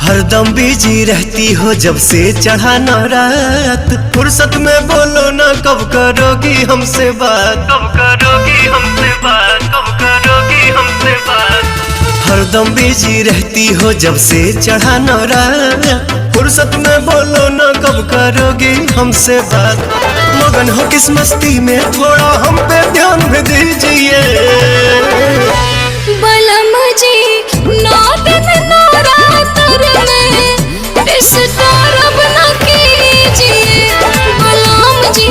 हरदम बिजी रहती हो जब से चढ़ा न रात। फुर्सत में बोलो ना कब करोगी हमसे बात, कब करोगी हमसे बात, कब करोगी हमसे बात। हरदम बिजी रहती हो जब से चढ़ा न रात। फुर्सत में बोलो ना कब करोगी हमसे बात। मगन हो किस मस्ती में थोड़ा हम पे ध्यान भी दीजिए। बलम जी 9 दिन नवरात्र में डिस्टर्ब न कीजिए। बलम जी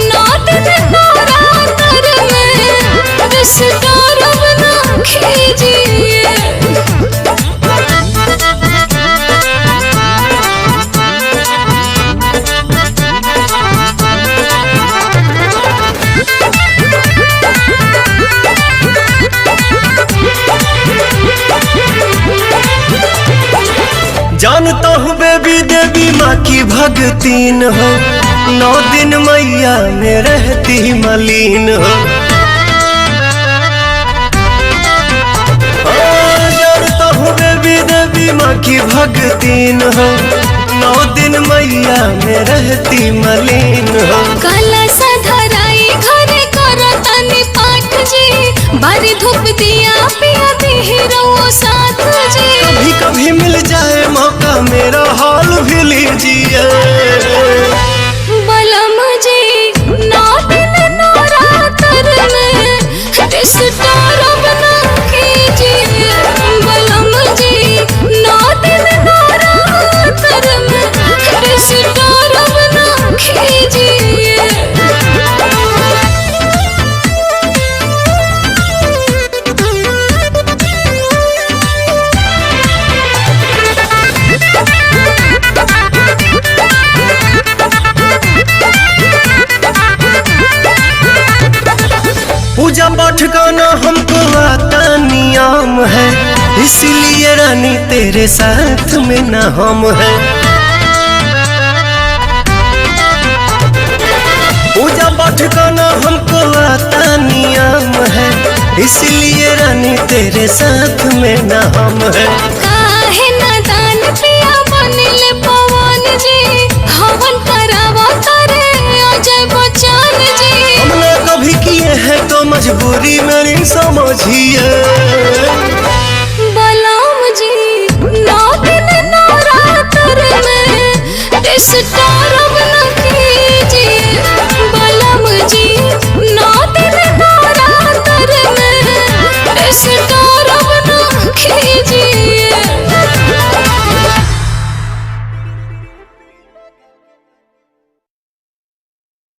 9 दिन नवरात्र में डिस्टर्ब न कीजिए। जानता हूँ बेबी देवी माँ की भगतीन हो। 9 दिन मैया में रहती मलीन हो। जानता हूँ बेबी देवी माँ की भगतीन हो। 9 दिन मैया में रहती मलीन हो। कलश धराई घरे करतनि पाठ जी। बारी धूप दिया पिया बिहरो साथ जी। कभी कभी मिल जाए मौका मेरा हाल भी लीजिए। बलम जी 9 दिन नवरात्र में डिस्टर्ब न कीजिए। बलम जी 9 दिन नवरात्र में डिस्टर्ब न कीजिए। पूजा पाठ का ना हमको आता नियम है। इसलिए रानी तेरे साथ में ना हम है। पूजा पाठ का ना हमको आता नियम है। इसलिए रानी तेरे साथ में ना हम है। काहे नादान पिया बनिले पवन जी। हवन करावा करे अजय बच्चन जी। हमने कभी किए हैं तो मजबूरी मेरी समझिए।